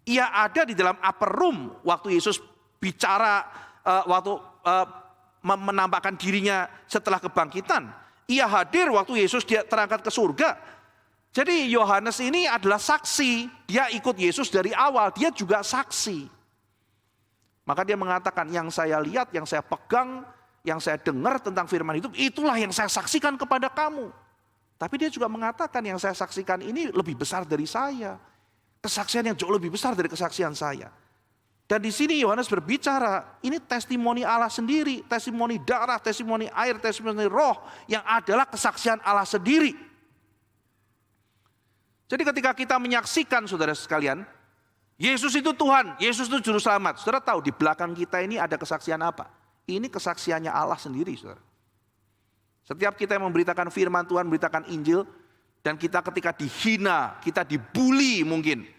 Ia ada di dalam upper room waktu Yesus bicara, menampakkan dirinya setelah kebangkitan. Ia hadir waktu Yesus dia terangkat ke surga. Jadi Yohanes ini adalah saksi. Dia ikut Yesus dari awal, dia juga saksi. Maka dia mengatakan, yang saya lihat, yang saya pegang, yang saya dengar tentang firman hidup, itulah yang saya saksikan kepada kamu. Tapi dia juga mengatakan yang saya saksikan ini lebih besar dari saya. Kesaksian yang jauh lebih besar dari kesaksian saya. Dan di sini Yohanes berbicara, ini testimoni Allah sendiri, testimoni darah, testimoni air, testimoni roh, yang adalah kesaksian Allah sendiri. Jadi ketika kita menyaksikan saudara sekalian, Yesus itu Tuhan, Yesus itu Juru Selamat. Saudara tahu di belakang kita ini ada kesaksian apa? Ini kesaksiannya Allah sendiri, saudara. Setiap kita yang memberitakan firman Tuhan, memberitakan Injil, dan kita ketika dihina, kita dibully mungkin.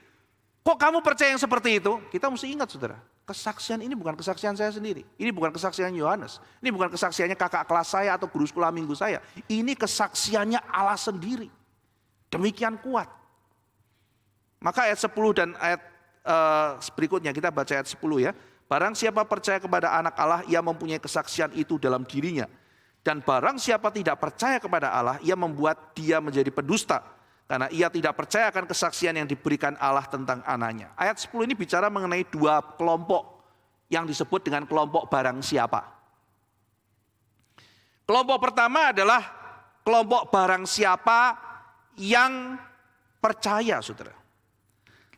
Kok kamu percaya yang seperti itu? Kita mesti ingat, saudara. Kesaksian ini bukan kesaksian saya sendiri. Ini bukan kesaksian Yohanes. Ini bukan kesaksiannya kakak kelas saya atau guru sekolah minggu saya. Ini kesaksiannya Allah sendiri. Demikian kuat. Maka ayat 10 dan ayat berikutnya, kita baca ayat 10 ya. Barang siapa percaya kepada anak Allah, ia mempunyai kesaksian itu dalam dirinya. Dan barang siapa tidak percaya kepada Allah, ia membuat dia menjadi pendusta. Karena ia tidak percaya akan kesaksian yang diberikan Allah tentang anaknya. Ayat 10 ini bicara mengenai dua kelompok yang disebut dengan kelompok barang siapa. Kelompok pertama adalah kelompok barang siapa yang percaya, saudara.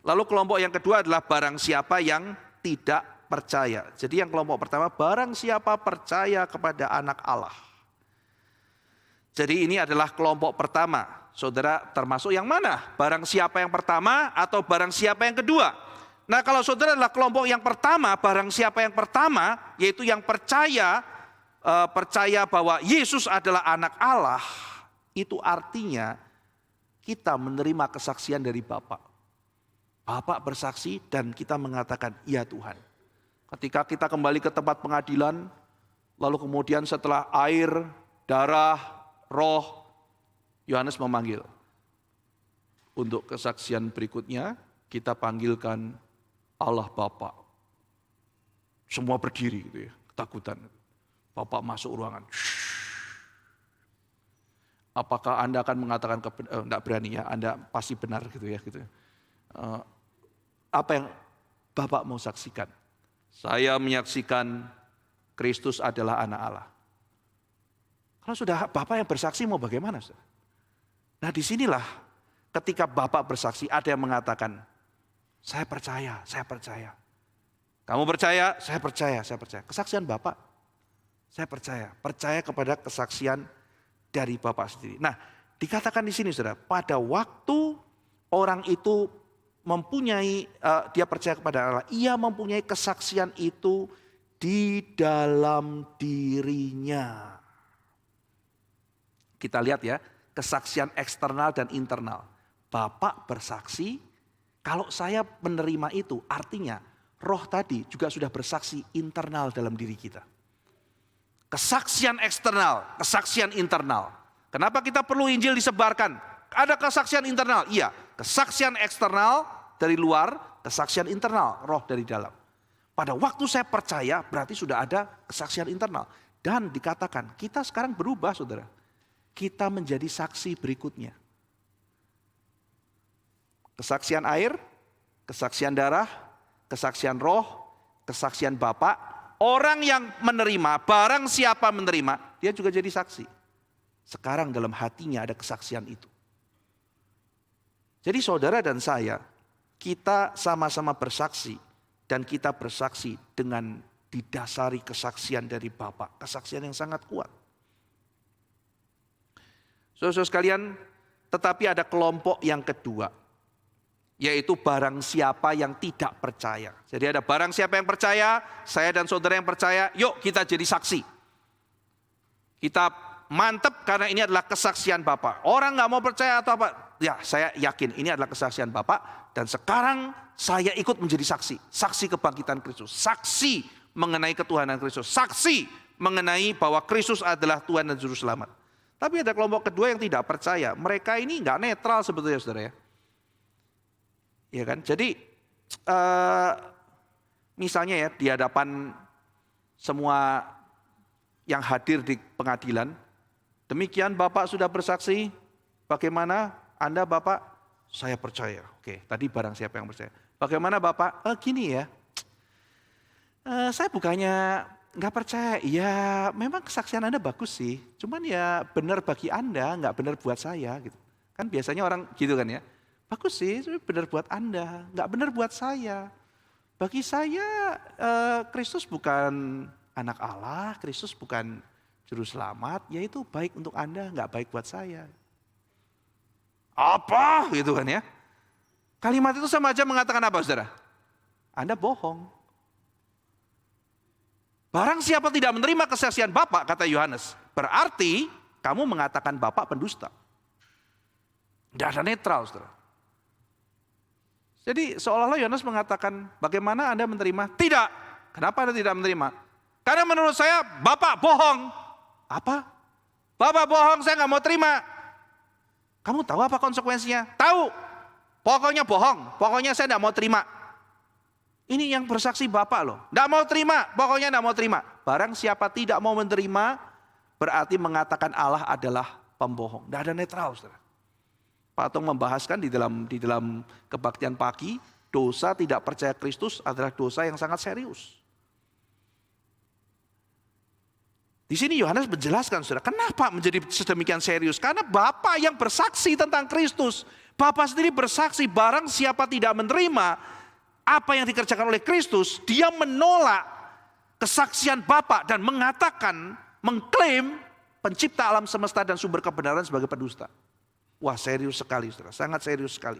Lalu kelompok yang kedua adalah barang siapa yang tidak percaya. Jadi yang kelompok pertama, barang siapa percaya kepada anak Allah. Jadi ini adalah kelompok pertama. Saudara termasuk yang mana? Barang siapa yang pertama atau barang siapa yang kedua? Nah kalau saudara adalah kelompok yang pertama, barang siapa yang pertama, yaitu yang percaya bahwa Yesus adalah anak Allah, itu artinya kita menerima kesaksian dari Bapa. Bapa bersaksi dan kita mengatakan, iya Tuhan. Ketika kita kembali ke tempat pengadilan, lalu kemudian setelah air, darah, roh, Yohanes memanggil. Untuk kesaksian berikutnya, kita panggilkan Allah Bapa. Semua berdiri gitu ya, ketakutan. Bapa masuk ruangan. Apakah Anda akan mengatakan, enggak berani ya, Anda pasti benar gitu ya. Gitu. Apa yang Bapak mau saksikan? Saya menyaksikan Kristus adalah anak Allah. Kalau sudah Bapak yang bersaksi mau bagaimana? Nah disinilah ketika Bapak bersaksi ada yang mengatakan, saya percaya, saya percaya. Kamu percaya? Saya percaya, saya percaya. Kesaksian Bapak, saya percaya kepada kesaksian dari Bapak sendiri. Nah dikatakan di sini saudara, pada waktu orang itu dia percaya kepada Allah, ia mempunyai kesaksian itu di dalam dirinya. Kita lihat ya, kesaksian eksternal dan internal. Bapak bersaksi, kalau saya menerima itu artinya roh tadi juga sudah bersaksi internal dalam diri kita. Kesaksian eksternal, kesaksian internal. Kenapa kita perlu Injil disebarkan? Ada kesaksian internal, iya. Kesaksian eksternal dari luar, kesaksian internal, roh dari dalam. Pada waktu saya percaya berarti sudah ada kesaksian internal. Dan dikatakan kita sekarang berubah saudara. Kita menjadi saksi berikutnya. Kesaksian air, kesaksian darah, kesaksian roh, kesaksian Bapa. Orang yang menerima, barang siapa menerima, dia juga jadi saksi. Sekarang dalam hatinya ada kesaksian itu. Jadi saudara dan saya, kita sama-sama bersaksi. Dan kita bersaksi dengan didasari kesaksian dari Bapa. Kesaksian yang sangat kuat. Saudara-saudara sekalian, tetapi ada kelompok yang kedua. Yaitu barang siapa yang tidak percaya. Jadi ada barang siapa yang percaya, saya dan saudara yang percaya, yuk kita jadi saksi. Kita mantep karena ini adalah kesaksian Bapak. Orang gak mau percaya atau apa, ya saya yakin ini adalah kesaksian Bapak. Dan sekarang saya ikut menjadi saksi. Saksi kebangkitan Kristus, saksi mengenai ketuhanan Kristus, saksi mengenai bahwa Kristus adalah Tuhan dan Juru Selamat. Tapi ada kelompok kedua yang tidak percaya. Mereka ini gak netral sebetulnya saudara ya. Ya kan, jadi misalnya ya di hadapan semua yang hadir di pengadilan, demikian Bapak sudah bersaksi, bagaimana Anda Bapak? Saya percaya. Oke, tadi barang siapa yang percaya. Bagaimana Bapak? Gini ya, saya bukannya nggak percaya, ya memang kesaksian Anda bagus sih, cuman ya benar bagi Anda, nggak benar buat saya gitu. Kan biasanya orang gitu kan ya. Bagus sih, benar buat Anda, nggak benar buat saya. Bagi saya, Kristus bukan anak Allah, Kristus bukan Juru Selamat, yaitu baik untuk Anda, nggak baik buat saya. Apa? Gitu kan ya. Kalimat itu sama aja mengatakan apa saudara? Anda bohong. Barang siapa tidak menerima kesaksian Bapak, kata Yohanes, berarti kamu mengatakan Bapak pendusta. Tidak ada netral saudara. Jadi seolah-olah Yohanes mengatakan, bagaimana Anda menerima? Tidak. Kenapa Anda tidak menerima? Karena menurut saya Bapak bohong. Apa? Bapak bohong, saya nggak mau terima. Kamu tahu apa konsekuensinya? Tahu. Pokoknya bohong. Pokoknya saya nggak mau terima. Ini yang bersaksi Bapak loh. Nggak mau terima. Pokoknya nggak mau terima. Barang siapa tidak mau menerima, berarti mengatakan Allah adalah pembohong. Nggak ada netral, saudara. Pak Tong membahaskan di dalam kebaktian pagi, dosa tidak percaya Kristus adalah dosa yang sangat serius. Di sini Yohanes menjelaskan, saudara, kenapa menjadi sedemikian serius? Karena Bapa yang bersaksi tentang Kristus, Bapa sendiri bersaksi barang siapa tidak menerima apa yang dikerjakan oleh Kristus, dia menolak kesaksian Bapa dan mengatakan, mengklaim pencipta alam semesta dan sumber kebenaran sebagai pendusta. Wah, serius sekali, saudara, sangat serius sekali.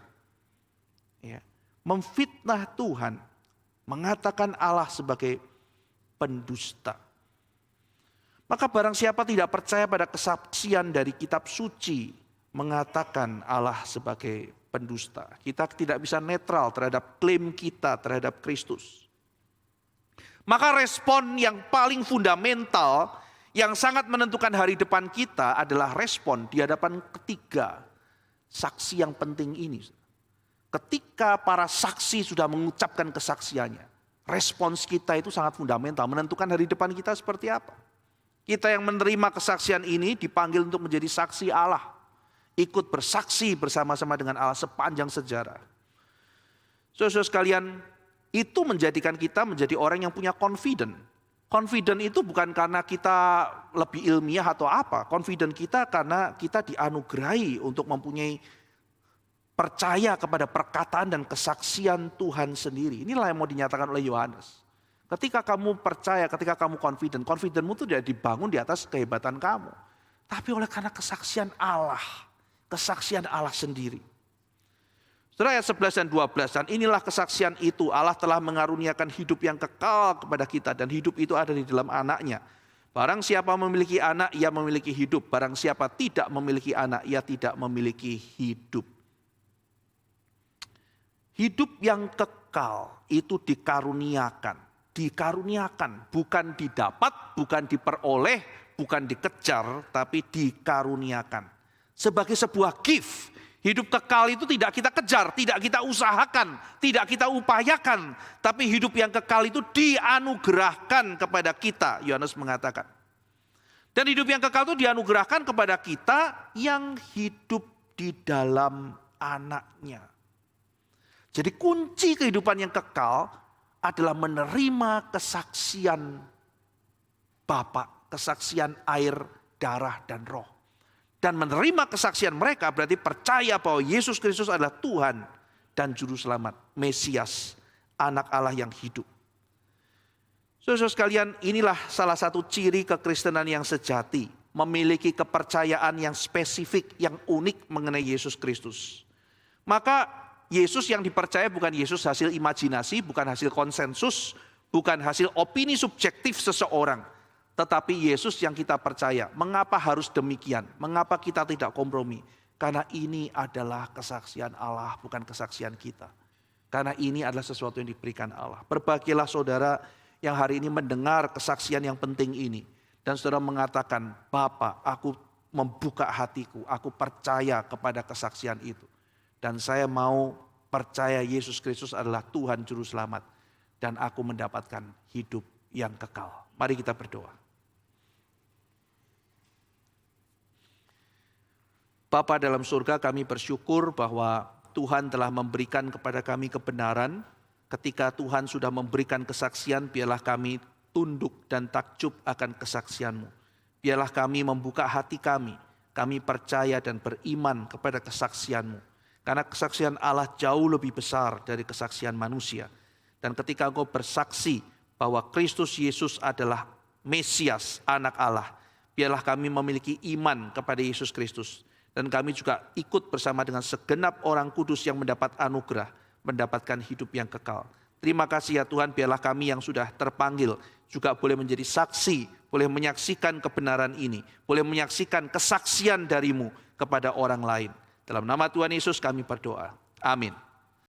Ya. Memfitnah Tuhan, mengatakan Allah sebagai pendusta. Maka barang siapa tidak percaya pada kesaksian dari kitab suci, mengatakan Allah sebagai pendusta. Kita tidak bisa netral terhadap klaim kita terhadap Kristus. Maka respon yang paling fundamental, yang sangat menentukan hari depan kita adalah respon di hadapan ketiga saksi yang penting ini. Ketika para saksi sudah mengucapkan kesaksiannya, respons kita itu sangat fundamental, menentukan hari depan kita seperti apa. Kita yang menerima kesaksian ini dipanggil untuk menjadi saksi Allah. Ikut bersaksi bersama-sama dengan Allah sepanjang sejarah. Saudara-saudara sekalian, itu menjadikan kita menjadi orang yang punya confident. Confident itu bukan karena kita lebih ilmiah atau apa. Confident kita karena kita dianugerahi untuk mempunyai percaya kepada perkataan dan kesaksian Tuhan sendiri. Inilah yang mau dinyatakan oleh Yohanes. Ketika kamu percaya, ketika kamu confident, confidentmu itu tidak dibangun di atas kehebatan kamu. Tapi oleh karena kesaksian Allah sendiri. Saudara, ayat 11 dan 12, dan inilah kesaksian itu, Allah telah mengaruniakan hidup yang kekal kepada kita, dan hidup itu ada di dalam Anaknya. Barang siapa memiliki anak, ia memiliki hidup. Barang siapa tidak memiliki anak, ia tidak memiliki hidup. Hidup yang kekal itu dikaruniakan. Dikaruniakan, bukan didapat, bukan diperoleh, bukan dikejar, tapi dikaruniakan. Sebagai sebuah gift. Hidup kekal itu tidak kita kejar, tidak kita usahakan, tidak kita upayakan. Tapi hidup yang kekal itu dianugerahkan kepada kita, Yohanes mengatakan. Dan hidup yang kekal itu dianugerahkan kepada kita yang hidup di dalam Anaknya. Jadi kunci kehidupan yang kekal adalah menerima kesaksian Bapa, kesaksian air, darah, dan roh. Dan menerima kesaksian mereka berarti percaya bahwa Yesus Kristus adalah Tuhan dan Juru Selamat, Mesias, Anak Allah yang hidup. Saudara sekalian, inilah salah satu ciri kekristenan yang sejati. Memiliki kepercayaan yang spesifik, yang unik mengenai Yesus Kristus. Maka Yesus yang dipercaya bukan Yesus hasil imajinasi, bukan hasil konsensus, bukan hasil opini subjektif seseorang. Tetapi Yesus yang kita percaya. Mengapa harus demikian? Mengapa kita tidak kompromi? Karena ini adalah kesaksian Allah, bukan kesaksian kita. Karena ini adalah sesuatu yang diberikan Allah. Berbahagialah saudara yang hari ini mendengar kesaksian yang penting ini. Dan saudara mengatakan, Bapa, aku membuka hatiku, aku percaya kepada kesaksian itu. Dan saya mau percaya Yesus Kristus adalah Tuhan Juru Selamat. Dan aku mendapatkan hidup yang kekal. Mari kita berdoa. Bapa dalam surga, kami bersyukur bahwa Tuhan telah memberikan kepada kami kebenaran. Ketika Tuhan sudah memberikan kesaksian, biarlah kami tunduk dan takjub akan kesaksian-Mu. Biarlah kami membuka hati kami percaya dan beriman kepada kesaksian-Mu. Karena kesaksian Allah jauh lebih besar dari kesaksian manusia. Dan ketika Engkau bersaksi bahwa Kristus Yesus adalah Mesias, Anak Allah, biarlah kami memiliki iman kepada Yesus Kristus. Dan kami juga ikut bersama dengan segenap orang kudus yang mendapat anugerah, mendapatkan hidup yang kekal. Terima kasih ya Tuhan, biarlah kami yang sudah terpanggil juga boleh menjadi saksi, boleh menyaksikan kebenaran ini, boleh menyaksikan kesaksian dari-Mu kepada orang lain. Dalam nama Tuhan Yesus kami berdoa. Amin.